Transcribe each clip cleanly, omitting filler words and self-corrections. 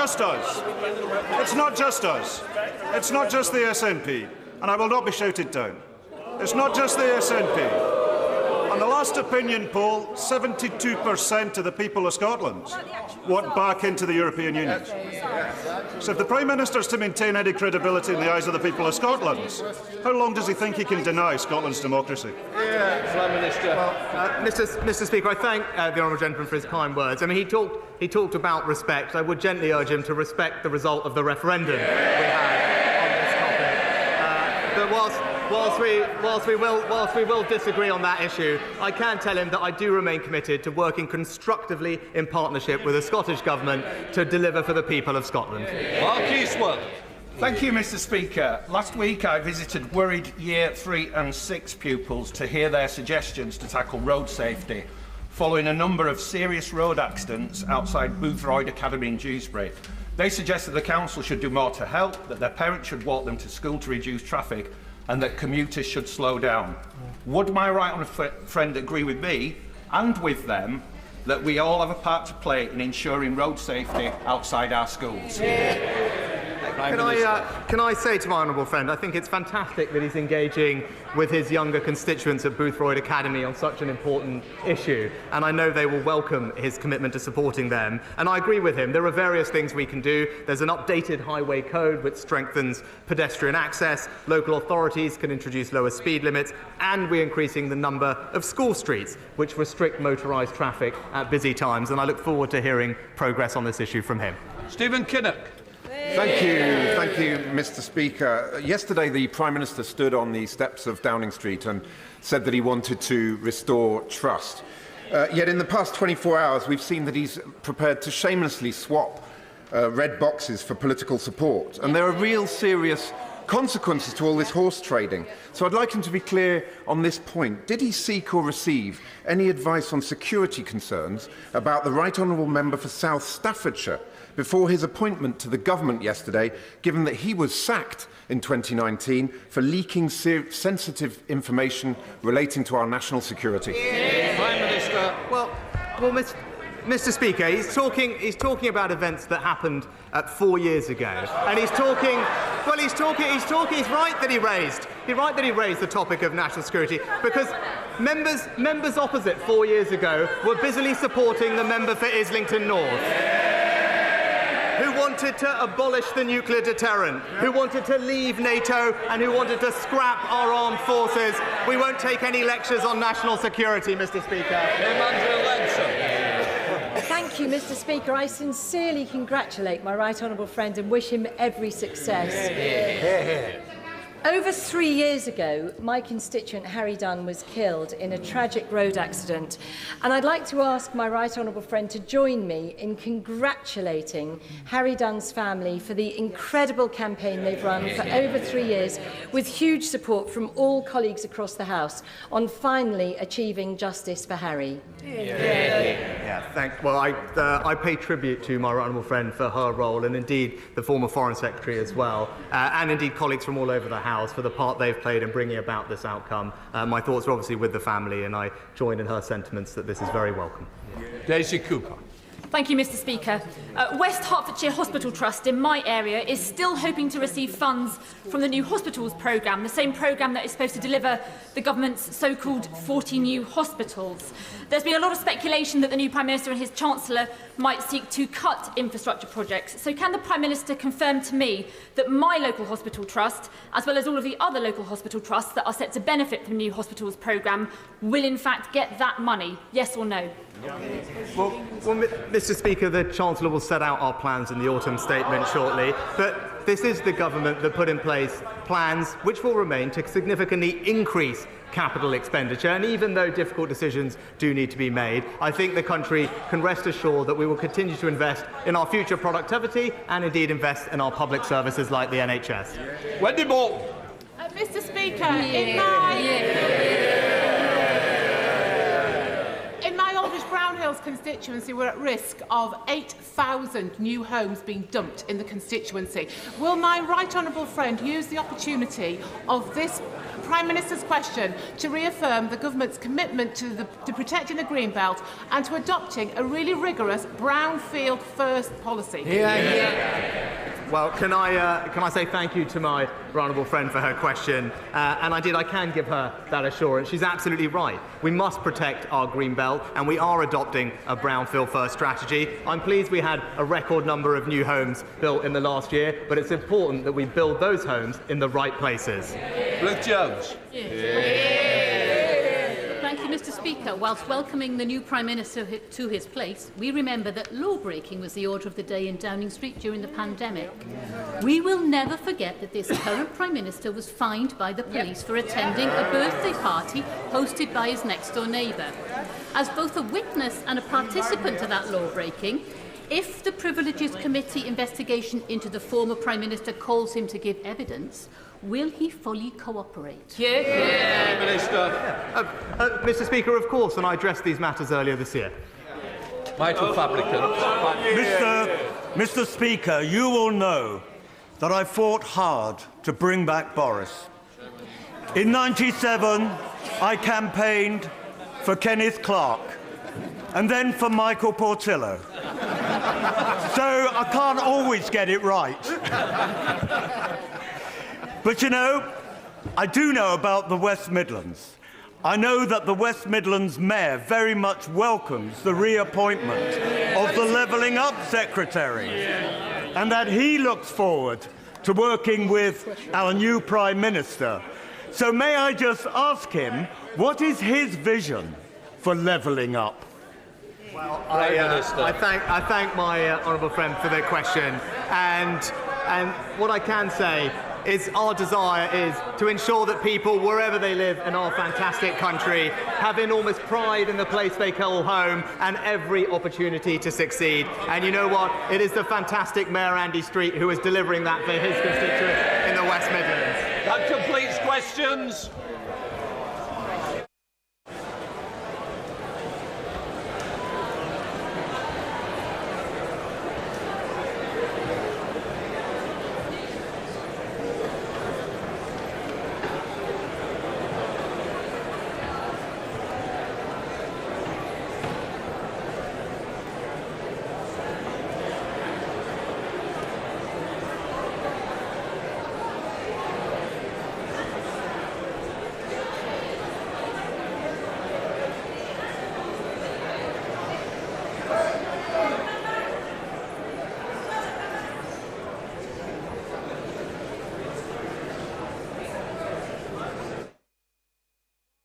just us. It's not just us. It's not just the SNP, and I will not be shouted down. It's not just the SNP. On the last opinion poll, 72% of the people of Scotland want back into the European Union. So if the Prime Minister is to maintain any credibility in the eyes of the people of Scotland, how long does he think he can deny Scotland's democracy? Prime Minister. Well, Mr. Speaker, I thank the honourable gentleman for his kind words. I mean, he talked about respect. I would gently urge him to respect the result of the referendum we had on this topic. But whilst we will disagree on that issue, I can tell him that I do remain committed to working constructively in partnership with the Scottish Government to deliver for the people of Scotland. Mark Eastwood. Thank you, Mr. Speaker. Last week I visited worried Year 3 and 6 pupils to hear their suggestions to tackle road safety, following a number of serious road accidents outside Boothroyd Academy in Dewsbury. They suggested the council should do more to help, that their parents should walk them to school to reduce traffic, and that commuters should slow down. Would my right honourable friend agree with me and with them that we all have a part to play in ensuring road safety outside our schools? Can I say to my honourable friend, I think it's fantastic that he's engaging with his younger constituents at Boothroyd Academy on such an important issue, and I know they will welcome his commitment to supporting them. And I agree with him. There are various things we can do. There's an updated highway code which strengthens pedestrian access. Local authorities can introduce lower speed limits, and we're increasing the number of school streets which restrict motorised traffic at busy times. And I look forward to hearing progress on this issue from him. Stephen Kinnock. Thank you, Mr. Speaker. Yesterday, the Prime Minister stood on the steps of Downing Street and said that he wanted to restore trust. Yet in the past 24 hours, we've seen that he's prepared to shamelessly swap red boxes for political support. And there are real serious consequences to all this horse trading. So I'd like him to be clear on this point. Did he seek or receive any advice on security concerns about the Right Honourable Member for South Staffordshire before his appointment to the government yesterday, given that he was sacked in 2019 for leaking sensitive information relating to our national security? Prime Minister. Well, Mr. Speaker, he's talking about events that happened 4 years ago, and he's right that he raised the topic of national security, because members opposite 4 years ago were busily supporting the member for Islington North, who wanted to abolish the nuclear deterrent, who wanted to leave NATO, and who wanted to scrap our armed forces. We won't take any lectures on national security, Mr. Speaker. Thank you, Mr. Speaker. I sincerely congratulate my right honourable friend and wish him every success. Over 3 years ago, my constituent Harry Dunn was killed in a tragic road accident, and I'd like to ask my right honourable friend to join me in congratulating Harry Dunn's family for the incredible campaign they've run for over 3 years, with huge support from all colleagues across the House on finally achieving justice for Harry. Well, I pay tribute to my right honourable friend for her role, and indeed the former Foreign Secretary as well, and indeed colleagues from all over the House for the part they've played in bringing about this outcome. My thoughts are obviously with the family, and I join in her sentiments that this is very welcome. Daisy Cooper. Thank you, Mr. Speaker. West Hertfordshire Hospital Trust in my area is still hoping to receive funds from the new hospitals programme, the same programme that is supposed to deliver the government's so-called 40 new hospitals. There's been a lot of speculation that the new Prime Minister and his Chancellor might seek to cut infrastructure projects. So can the Prime Minister confirm to me that my local hospital trust, as well as all of the other local hospital trusts that are set to benefit from the new hospitals programme, will in fact get that money? Yes or no? Well, Mr. Speaker, the Chancellor will set out our plans in the autumn statement shortly, but this is the government that put in place plans which will remain to significantly increase capital expenditure, and even though difficult decisions do need to be made, I think the country can rest assured that we will continue to invest in our future productivity and indeed invest in our public services like the NHS. Wendy Moore. Mr. Speaker, in my Aldridge Brown Hills constituency, we're at risk of 8,000 new homes being dumped in the constituency. Will my right honourable friend use the opportunity of this Prime Minister's question to reaffirm the government's commitment to protecting the Greenbelt and to adopting a really rigorous brownfield first policy. Well, can I say thank you to my honourable friend for her question? And I can give her that assurance. She's absolutely right. We must protect our green belt, and we are adopting a brownfield first strategy. I'm pleased we had a record number of new homes built in the last year, but it's important that we build those homes in the right places. Ruth Jones. Thank you, Mr. Speaker. Whilst welcoming the new Prime Minister to his place, we remember that law-breaking was the order of the day in Downing Street during the pandemic. We will never forget that this current Prime Minister was fined by the police for attending a birthday party hosted by his next-door neighbour. As both a witness and a participant to that law-breaking, if the Privileges Committee investigation into the former Prime Minister calls him to give evidence, will he fully cooperate? Minister. Mr. Speaker, of course, and I addressed these matters earlier this year. Vital fabricant. Mr. Speaker, you will know that I fought hard to bring back Boris. In '97, I campaigned for Kenneth Clarke and then for Michael Portillo. So I can't always get it right. But you know, I do know about the West Midlands. I know that the West Midlands Mayor very much welcomes the reappointment of the Levelling Up Secretary, and that he looks forward to working with our new Prime Minister. So may I just ask him, what is his vision for levelling up? Well, I thank my honourable friend for the question, and what I can say is our desire is to ensure that people, wherever they live in our fantastic country, have enormous pride in the place they call home and every opportunity to succeed. And you know what? It is the fantastic Mayor Andy Street who is delivering that for his constituents in the West Midlands. That completes questions.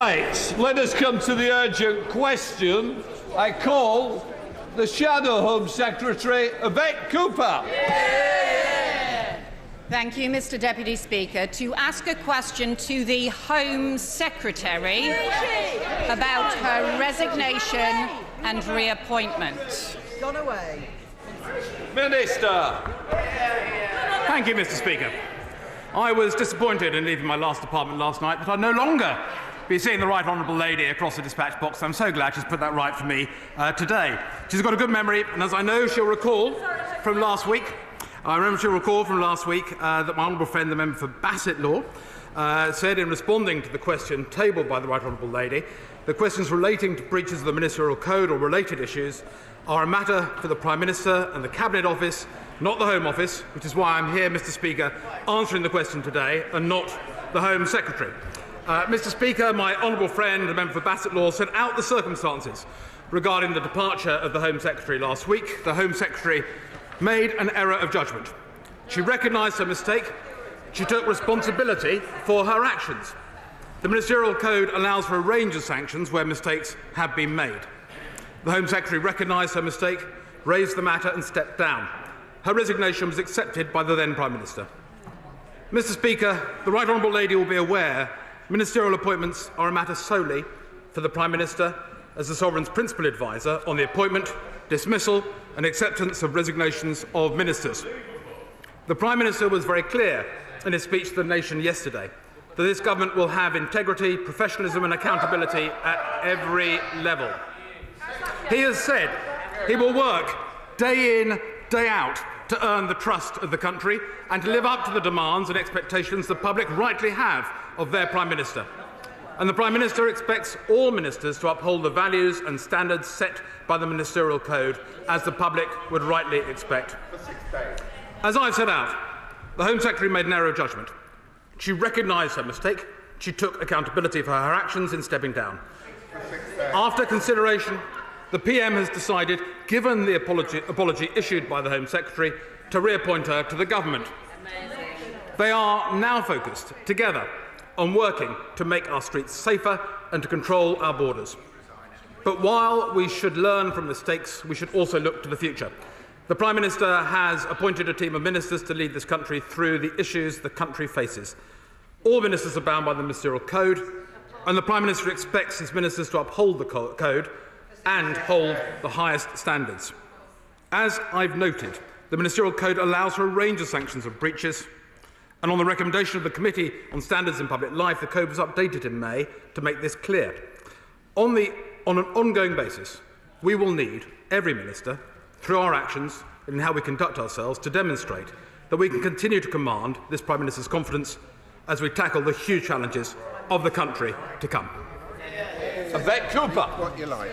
Right, let us come to the urgent question. I call the Shadow Home Secretary, Yvette Cooper. Thank you, Mr. Deputy Speaker. To ask a question to the Home Secretary about her resignation and reappointment. Gone away. Minister. Thank you, Mr. Speaker. I was disappointed in leaving my last department last night that I'd no longer be seeing the Right Honourable Lady across the dispatch box. I'm so glad she's put that right for me today. She's got a good memory, and as I know she'll recall from last week, that my honourable friend, the member for Bassett Law, said in responding to the question tabled by the Right Honourable Lady, the questions relating to breaches of the Ministerial Code or related issues are a matter for the Prime Minister and the Cabinet Office, not the Home Office, which is why I'm here, Mr. Speaker, answering the question today and not the Home Secretary. Mr. Speaker, my honourable friend, the member for Bassett Law, set out the circumstances regarding the departure of the Home Secretary last week. The Home Secretary made an error of judgment. She recognised her mistake. She took responsibility for her actions. The Ministerial Code allows for a range of sanctions where mistakes have been made. The Home Secretary recognised her mistake, raised the matter and stepped down. Her resignation was accepted by the then Prime Minister. Mr. Speaker, the Right Honourable Lady will be aware ministerial appointments are a matter solely for the Prime Minister as the Sovereign's principal adviser on the appointment, dismissal and acceptance of resignations of ministers. The Prime Minister was very clear in his speech to the nation yesterday that this government will have integrity, professionalism and accountability at every level. He has said he will work day in, day out to earn the trust of the country and to live up to the demands and expectations the public rightly have of their Prime Minister. And the Prime Minister expects all ministers to uphold the values and standards set by the Ministerial Code, as the public would rightly expect. As I've set out, the Home Secretary made an error of judgment. She recognised her mistake. She took accountability for her actions in stepping down. After consideration, the PM has decided, given the apology issued by the Home Secretary, to reappoint her to the government. They are now focused together on working to make our streets safer and to control our borders. But while we should learn from mistakes, we should also look to the future. The Prime Minister has appointed a team of ministers to lead this country through the issues the country faces. All ministers are bound by the Ministerial Code, and the Prime Minister expects his ministers to uphold the code and hold the highest standards. As I've noted, the Ministerial Code allows for a range of sanctions of breaches, and on the recommendation of the Committee on Standards in Public Life, the code was updated in May to make this clear. On an ongoing basis, we will need every minister, through our actions and in how we conduct ourselves, to demonstrate that we can continue to command this Prime Minister's confidence as we tackle the huge challenges of the country to come. Yvette Cooper. What you like.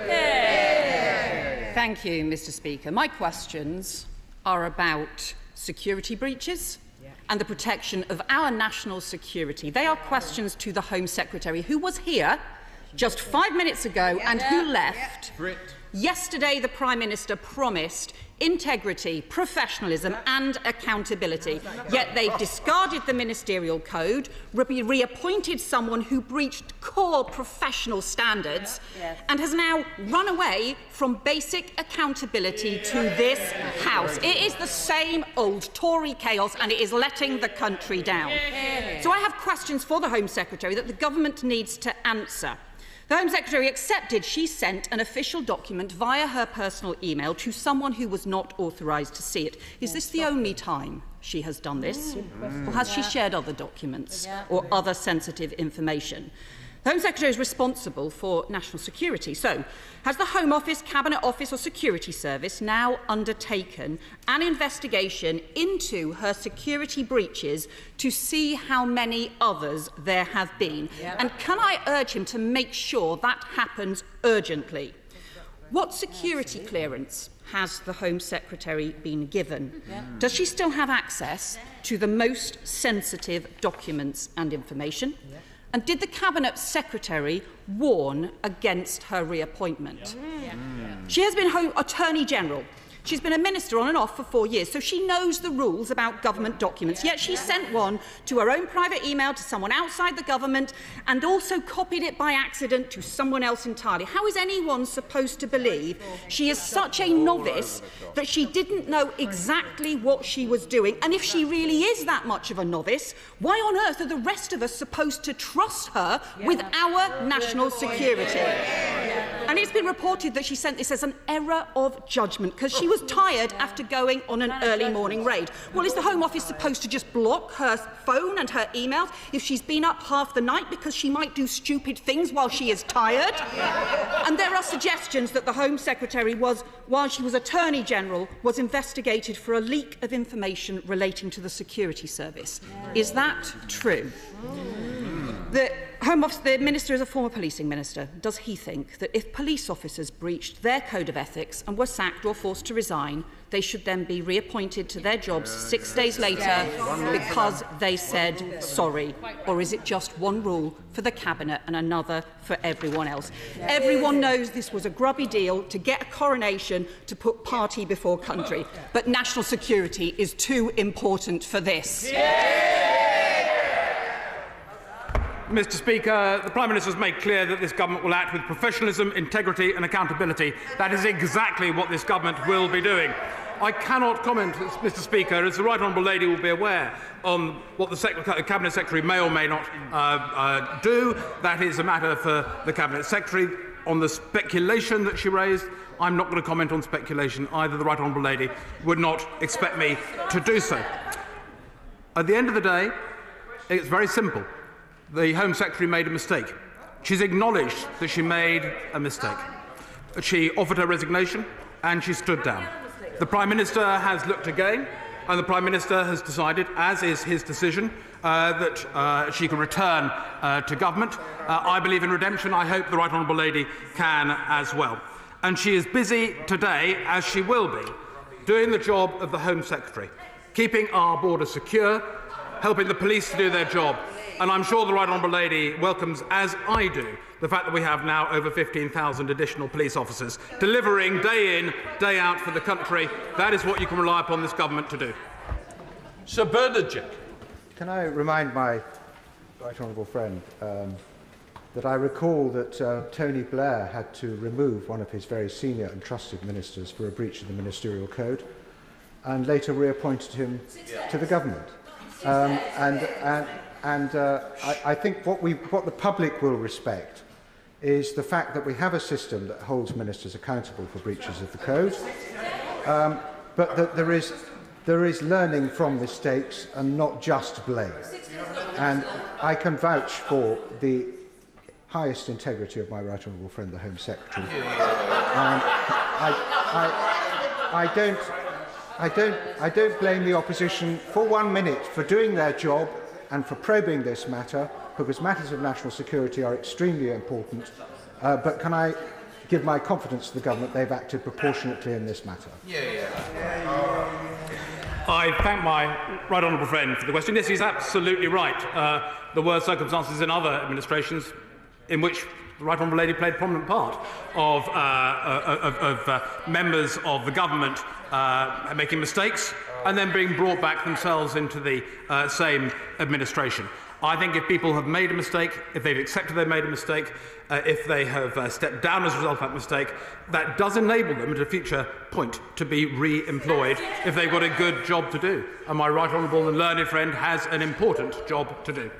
Thank you, Mr. Speaker. My questions are about security breaches and the protection of our national security. They are questions to the Home Secretary, who was here just 5 minutes ago and who left. Yesterday, the Prime Minister promised integrity, professionalism and accountability, yet they've discarded the Ministerial Code, reappointed someone who breached core professional standards and has now run away from basic accountability to this House. It is the same old Tory chaos and it is letting the country down. So I have questions for the Home Secretary that the government needs to answer. The Home Secretary accepted she sent an official document via her personal email to someone who was not authorised to see it. Is this the only time she has done this? Or has she shared other documents or other sensitive information? The Home Secretary is responsible for national security. So, has the Home Office, Cabinet Office or Security Service now undertaken an investigation into her security breaches to see how many others there have been? And can I urge him to make sure that happens urgently? What security clearance has the Home Secretary been given? Does she still have access to the most sensitive documents and information? And did the Cabinet Secretary warn against her reappointment? She has been Home Attorney General. She's been a minister on and off for 4 years, so she knows the rules about government documents, yet she sent one to her own private email to someone outside the government and also copied it by accident to someone else entirely. How is anyone supposed to believe she is such a novice that she didn't know exactly what she was doing? And if she really is that much of a novice, why on earth are the rest of us supposed to trust her with our national security? And it's been reported that she sent this as an error of judgment because she was tired after going on an early morning raid. Well, is the Home Office supposed to just block her phone and her emails if she's been up half the night because she might do stupid things while she is tired? And there are suggestions that the Home Secretary was, while she was Attorney General, was investigated for a leak of information relating to the security service. Is that true? The Home Office, the Minister is a former policing minister. Does he think that if police officers breached their code of ethics and were sacked or forced to resign, they should then be reappointed to their jobs 6 days later because they said sorry? Or is it just one rule for the Cabinet and another for everyone else? Everyone knows this was a grubby deal to get a coronation to put party before country, but national security is too important for this. Mr. Speaker, the Prime Minister has made clear that this government will act with professionalism, integrity and accountability. That is exactly what this government will be doing. I cannot comment, Mr. Speaker, as the Right Honourable Lady will be aware, on what the Cabinet Secretary may or may not do. That is a matter for the Cabinet Secretary. On the speculation that she raised, I'm not going to comment on speculation either. The Right Honourable Lady would not expect me to do so. At the end of the day, it's very simple. The Home Secretary made a mistake. She's acknowledged that she made a mistake. She offered her resignation and she stood down. The Prime Minister has looked again, and the Prime Minister has decided, as is his decision, that she can return to government. I believe in redemption. I hope the Right Honourable Lady can as well. And she is busy today, as she will be, doing the job of the Home Secretary, keeping our border secure, helping the police to do their job. And I'm sure the Right Honourable Lady welcomes, as I do, the fact that we have now over 15,000 additional police officers delivering day in, day out for the country. That is what you can rely upon this government to do. Sir Bernard. Can I remind my right honourable friend that I recall that Tony Blair had to remove one of his very senior and trusted ministers for a breach of the ministerial code, and later reappointed him to the government. I think what the public will respect is the fact that we have a system that holds ministers accountable for breaches of the code, but that there is learning from mistakes and not just blame. And I can vouch for the highest integrity of my right honourable friend, the Home Secretary. I don't blame the opposition for 1 minute for doing their job and for probing this matter, because matters of national security are extremely important. But can I give my confidence to the government they've acted proportionately in this matter? I thank my right honourable friend for the question. Yes, he's absolutely right. There were circumstances in other administrations in which the Right Honourable Lady played a prominent part of members of the government making mistakes and then being brought back themselves into the same administration. I think if people have made a mistake, if they've accepted they've made a mistake, if they have stepped down as a result of that mistake, that does enable them at a future point to be re-employed if they've got a good job to do. And my right honourable and learned friend has an important job to do.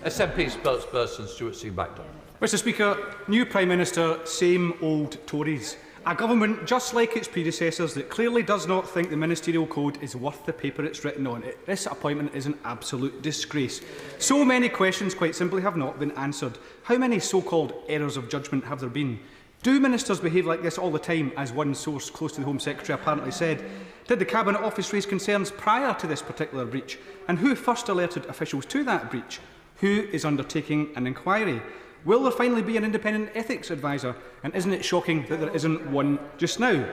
SNP spokesperson Stuart C. Bagdon. Mr Speaker, new Prime Minister, same old Tories. A government, just like its predecessors, that clearly does not think the ministerial code is worth the paper it's written on. This appointment is an absolute disgrace. So many questions, quite simply, have not been answered. How many so-called errors of judgment have there been? Do ministers behave like this all the time, as one source close to the Home Secretary apparently said? Did the Cabinet Office raise concerns prior to this particular breach? And who first alerted officials to that breach? Who is undertaking an inquiry? Will there finally be an independent ethics advisor? And isn't it shocking that there isn't one just now?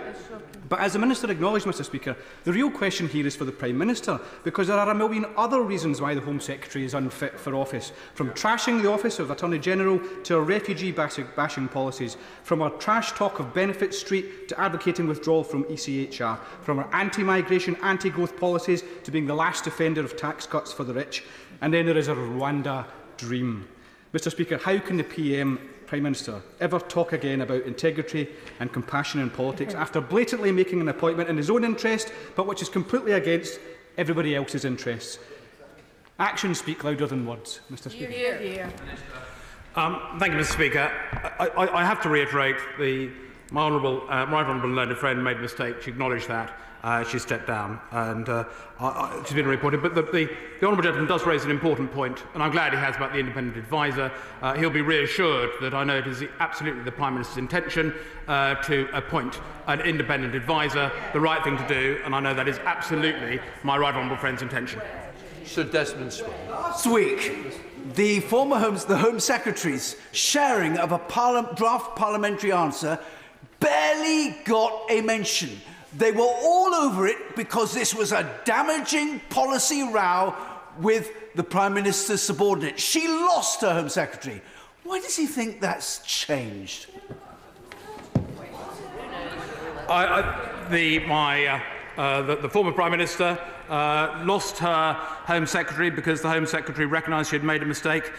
But as the Minister acknowledged, Mr Speaker, the real question here is for the Prime Minister, because there are a million other reasons why the Home Secretary is unfit for office, from trashing the Office of Attorney General to her refugee bashing policies, from her trash talk of Benefit Street to advocating withdrawal from ECHR, from her anti-migration, anti-growth policies to being the last defender of tax cuts for the rich. And then there is a Rwanda dream. Mr Speaker, how can the Prime Minister ever talk again about integrity and compassion in politics after blatantly making an appointment in his own interest, but which is completely against everybody else's interests? Actions speak louder than words, Mr Speaker. Thank you, Mr Speaker. I have to reiterate my right honourable learned friend made a mistake. She acknowledged that. She stepped down and she's been reported. But the honourable gentleman does raise an important point, and I'm glad he has, about the independent adviser. He'll be reassured that I know it is absolutely the Prime Minister's intention to appoint an independent adviser, the right thing to do, and I know that is absolutely my right honourable friend's intention. Sir Desmond Swell. Last week, the Home Secretary's sharing of a draft parliamentary answer barely got a mention. They were all over it because this was a damaging policy row with the Prime Minister's subordinate. She lost her Home Secretary. Why does he think that's changed? The former Prime Minister lost her Home Secretary because the Home Secretary recognised she had made a mistake.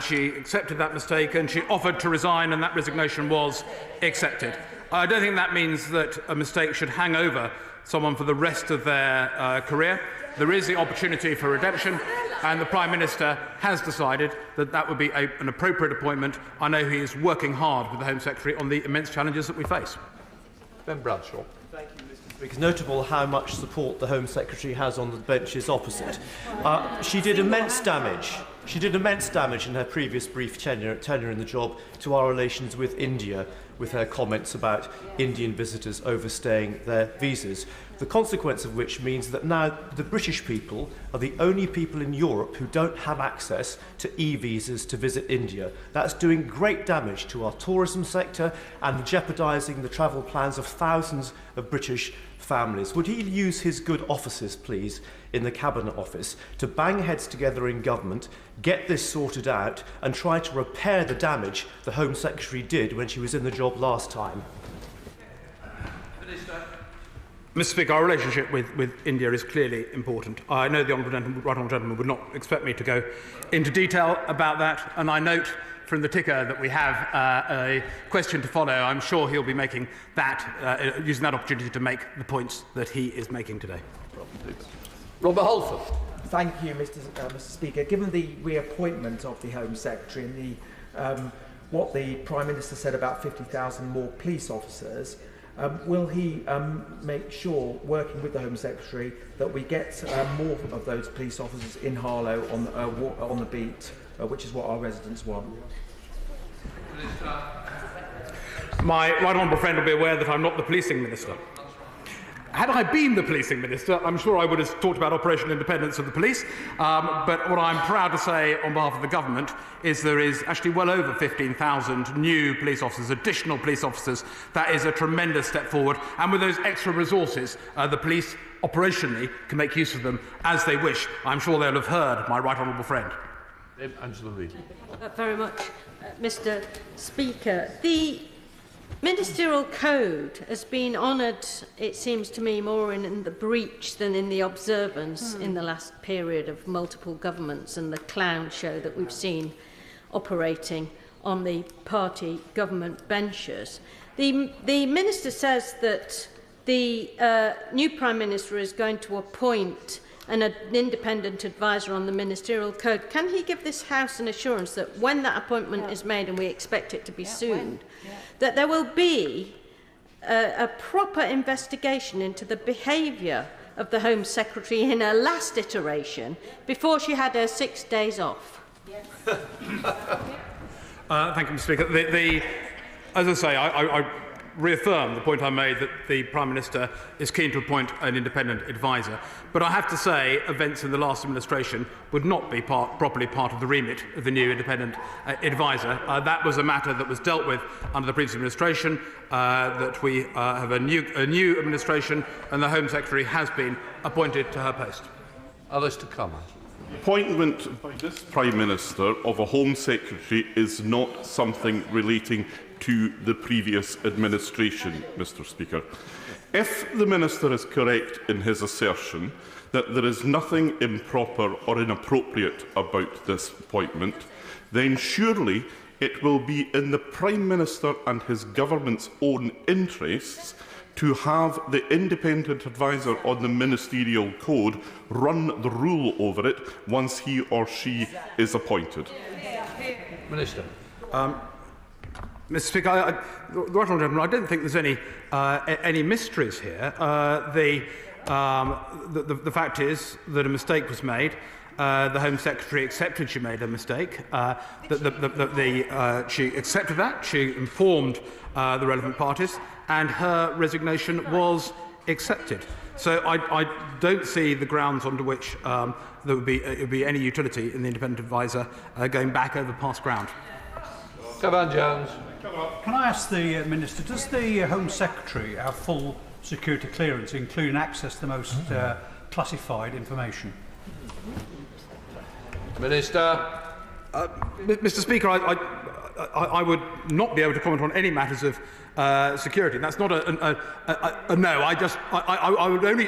She accepted that mistake and she offered to resign, and that resignation was accepted. I don't think that means that a mistake should hang over someone for the rest of their career. There is the opportunity for redemption, and the Prime Minister has decided that that would be an appropriate appointment. I know he is working hard with the Home Secretary on the immense challenges that we face. Ben Bradshaw. Thank you, Mr Speaker. It's notable how much support the Home Secretary has on the benches opposite. She did immense damage. She did immense damage in her previous brief tenure in the job to our relations with India, with her comments about Indian visitors overstaying their visas. the consequence of which means that now the British people are the only people in Europe who don't have access to e-visas to visit India. That's doing great damage to our tourism sector and jeopardising the travel plans of thousands of British families. Would he use his good offices, please, in the Cabinet Office to bang heads together in government, get this sorted out and try to repair the damage the Home Secretary did when she was in the job last time? Mr. Speaker, our relationship with India is clearly important. I know the right honourable gentleman would not expect me to go into detail about that, and I note from the ticker that we have a question to follow. I'm sure he'll be making that, using that opportunity to make the points that he is making today. Robert Holford. Thank you, Mr. Speaker. Given the reappointment of the Home Secretary and what the Prime Minister said about 50,000 more police officers, will he make sure, working with the Home Secretary, that we get more of those police officers in Harlow on the beat, which is what our residents want? My right honourable friend will be aware that I'm not the policing minister. Had I been the policing minister, I'm sure I would have talked about operational independence of the police, but what I'm proud to say on behalf of the government is there is actually well over 15,000 new police officers, additional police officers. That is a tremendous step forward, and with those extra resources, the police operationally can make use of them as they wish. I'm sure they'll have heard my right honourable friend. Angela Reid. Very much, Mr. Speaker. The Ministerial Code has been honoured, it seems to me, more in the breach than in the observance in the last period of multiple governments and the clown show that we've seen operating on the party government benches. The Minister says that the new Prime Minister is going to appoint an independent advisor on the Ministerial Code. Can he give this House an assurance that when that appointment is made, and we expect it to be soon, that there will be a proper investigation into the behaviour of the Home Secretary in her last iteration before she had her 6 days off? Thank you, Mr. Speaker. As I say, I reaffirm the point I made that the Prime Minister is keen to appoint an independent adviser. But I have to say events in the last administration would not be properly part of the remit of the new independent adviser. That was a matter that was dealt with under the previous administration, that we have a new administration, and the Home Secretary has been appointed to her post. Alistair Cummer. Appointment by this Prime Minister of a Home Secretary is not something relating to the previous administration, Mr. Speaker. If the Minister is correct in his assertion that there is nothing improper or inappropriate about this appointment, then surely it will be in the Prime Minister and his government's own interests to have the independent adviser on the ministerial code run the rule over it once he or she is appointed. Minister. Mr. Speaker, the right honourable gentleman, I don't think there's any mysteries here. The fact is that a mistake was made. The Home Secretary accepted she made a mistake. She accepted that. She informed the relevant parties, and her resignation was accepted. So I don't see the grounds under which there would be any utility in the independent adviser going back over past ground. Cavan Jones. Can I ask the Minister, does the Home Secretary have full security clearance, including access to the most classified information? Minister. Mr. Speaker, I would not be able to comment on any matters of security. That's not a no. I would only.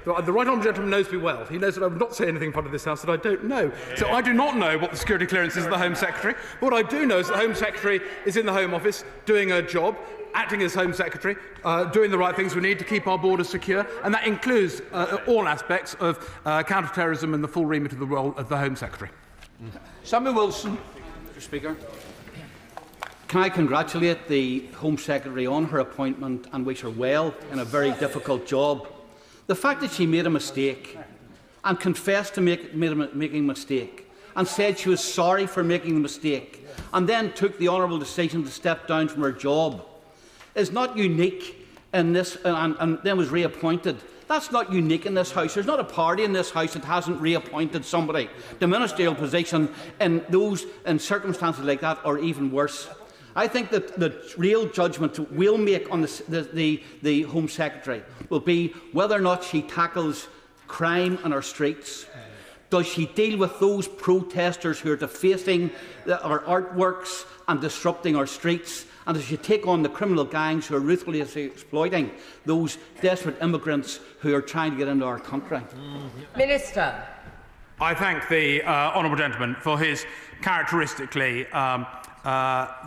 The right honourable gentleman knows me well. He knows that I would not say anything in front of this House that I don't know. So I do not know what the security clearance is of the Home Secretary. What I do know is that the Home Secretary is in the Home Office doing her job, acting as Home Secretary, doing the right things we need to keep our borders secure, and that includes all aspects of counter-terrorism and the full remit of the role of the Home Secretary. Samuel Wilson. Mr. Speaker. Can I congratulate the Home Secretary on her appointment and wish her well in a very difficult job. The fact that she made a mistake and confessed to making a mistake and said she was sorry for making the mistake and then took the honourable decision to step down from her job is not unique in this, and then was reappointed. That's not unique in this House. There's not a party in this House that hasn't reappointed somebody. The ministerial position in circumstances like that are even worse. I think that the real judgment we'll make on the Home Secretary will be whether or not she tackles crime in our streets. Does she deal with those protesters who are defacing our artworks and disrupting our streets? And does she take on the criminal gangs who are ruthlessly exploiting those desperate immigrants who are trying to get into our country? Minister. I thank the honourable gentleman for his characteristically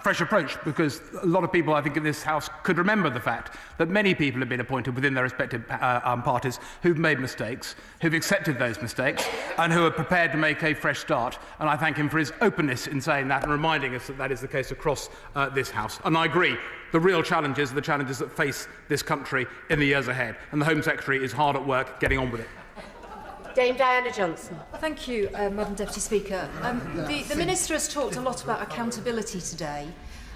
fresh approach, because a lot of people, I think, in this House could remember the fact that many people have been appointed within their respective parties who've made mistakes, who've accepted those mistakes, and who are prepared to make a fresh start. And I thank him for his openness in saying that and reminding us that that is the case across this House. And I agree, the real challenges are the challenges that face this country in the years ahead, and the Home Secretary is hard at work getting on with it. Dame Diana Johnson. Thank you, Madam Deputy Speaker. The Minister has talked a lot about accountability today,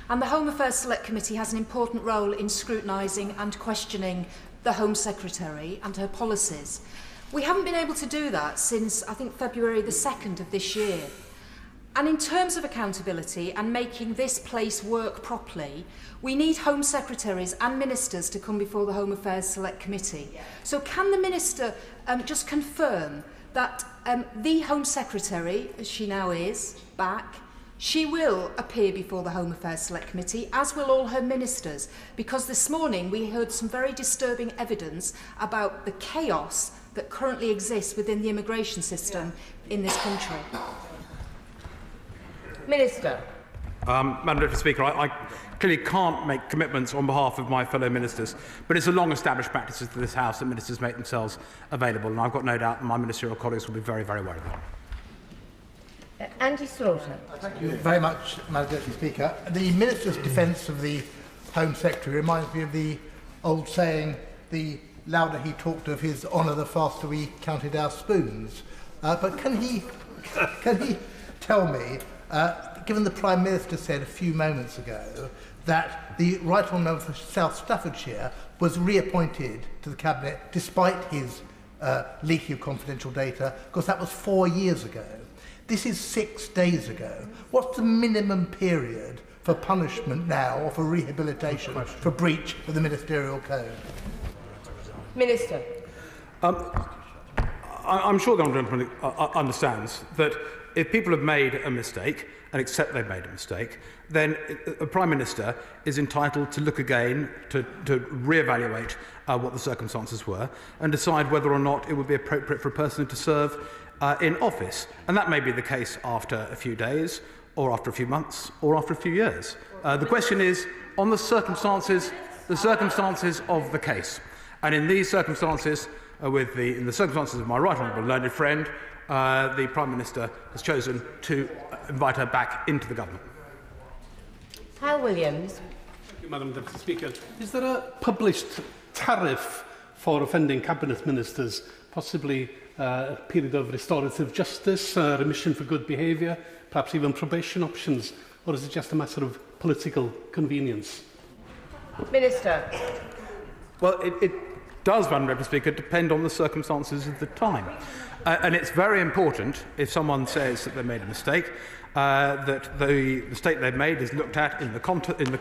and the Home Affairs Select Committee has an important role in scrutinising and questioning the Home Secretary and her policies. We haven't been able to do that since, I think, February the 2nd of this year. And in terms of accountability and making this place work properly, we need Home Secretaries and Ministers to come before the Home Affairs Select Committee. So can the Minister just confirm that the Home Secretary, as she now is, back, she will appear before the Home Affairs Select Committee, as will all her ministers, because this morning we heard some very disturbing evidence about the chaos that currently exists within the immigration system in this country. Minister. Madam Deputy Speaker, I clearly can't make commitments on behalf of my fellow ministers, but it's a long-established practice of this House that ministers make themselves available, and I've got no doubt that my ministerial colleagues will be very, very aware of that. Andy Slaughter. Thank you very much, Madam Deputy Speaker. The Minister's defence of the Home Secretary reminds me of the old saying, the louder he talked of his honour, the faster we counted our spoons. But can he tell me, given the Prime Minister said a few moments ago that the Right Honourable for South Staffordshire was reappointed to the Cabinet despite his leaking of confidential data, because that was 4 years ago. This is 6 days ago. What's the minimum period for punishment now, or for rehabilitation, for breach of the ministerial code? Minister. I'm sure the honourable gentleman understands that if people have made a mistake and accept they've made a mistake, then a Prime Minister is entitled to look again, to re-evaluate what the circumstances were and decide whether or not it would be appropriate for a person to serve in office. And that may be the case after a few days, or after a few months, or after a few years. The question is on the circumstances of the case. And in these circumstances, in the circumstances of my right honourable learned friend, the Prime Minister has chosen to invite her back into the government. Hal Williams. Thank you, Madam Deputy Speaker. Is there a published tariff for offending Cabinet Ministers, possibly a period of restorative justice, remission for good behaviour, perhaps even probation options, or is it just a matter of political convenience? Minister. Well, it does, Madam Deputy Speaker, depend on the circumstances of the time. And it's very important, if someone says that they made a mistake, that the mistake they've made is looked at in the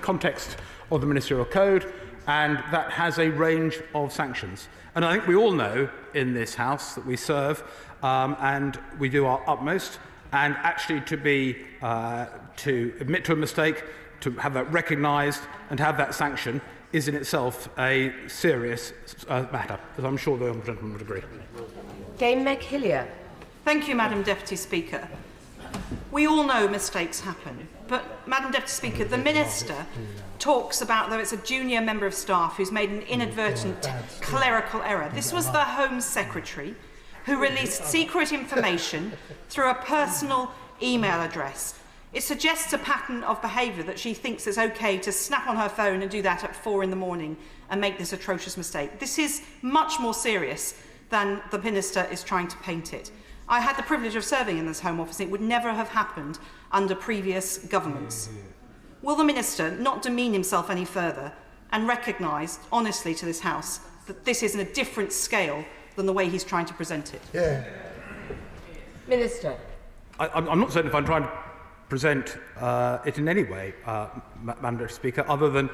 context of the ministerial code, and that has a range of sanctions. And I think we all know in this House that we serve, and we do our utmost, and actually to admit to a mistake, to have that recognised and have that sanction is in itself a serious matter, as I'm sure the honourable gentleman would agree. Dame Meg Hillier. Thank you, Madam Deputy Speaker. We all know mistakes happen, but, Madam Deputy Speaker, the Minister talks about though it's a junior member of staff who's made an inadvertent clerical error. This was the Home Secretary who released secret information through a personal email address. It suggests a pattern of behaviour that she thinks it's okay to snap on her phone and do that at 4 in the morning and make this atrocious mistake. This is much more serious than the Minister is trying to paint it. I had the privilege of serving in this Home Office. It would never have happened under previous governments. Will the Minister not demean himself any further and recognised honestly to this House that this is in a different scale than the way he's trying to present it. Yeah. Minister. I'm not certain if I'm trying to present it in any way, Madam Deputy Speaker, other than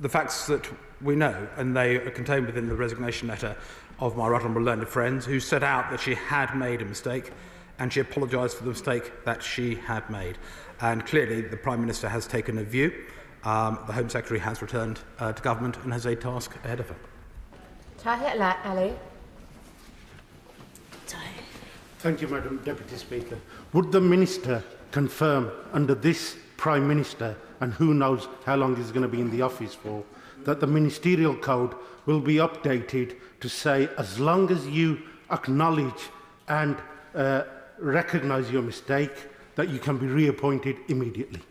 the facts that we know, and they are contained within the resignation letter of my right honourable learned friend, who set out that she had made a mistake and she apologised for the mistake that she had made. And clearly the Prime Minister has taken a view. The Home Secretary has returned to government and has a task ahead of her. Tahir Ali. Thank you, Madam Deputy Speaker. Would the Minister confirm under this Prime Minister, and who knows how long he's going to be in the office for, that the Ministerial Code will be updated to say as long as you acknowledge and recognise your mistake, that you can be reappointed immediately?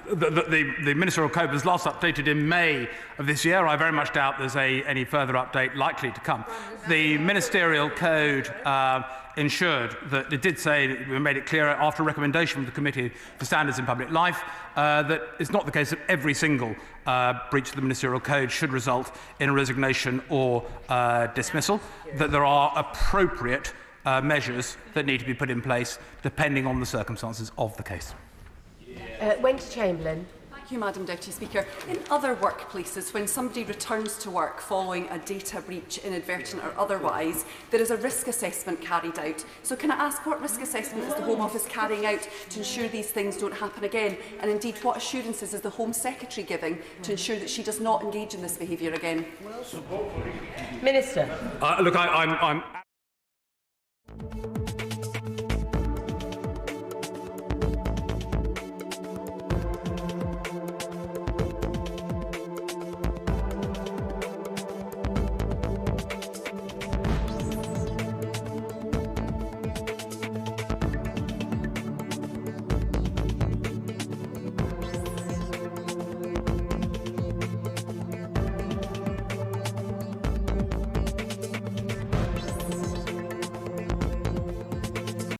The Ministerial Code was last updated in May of this year. I very much doubt there's any further update likely to come. The Ministerial Code ensured that it did say, we made it clear after a recommendation from the Committee for Standards in Public Life, that it's not the case that every single breach of the Ministerial Code should result in a resignation or dismissal, that there are appropriate measures that need to be put in place depending on the circumstances of the case. Wendy Chamberlain. Thank you, Madam Deputy Speaker. In other workplaces, when somebody returns to work following a data breach, inadvertent or otherwise, there is a risk assessment carried out. So can I ask what risk assessment is the Home Office carrying out to ensure these things don't happen again? And indeed, what assurances is the Home Secretary giving to ensure that she does not engage in this behaviour again? Minister. Look, I'm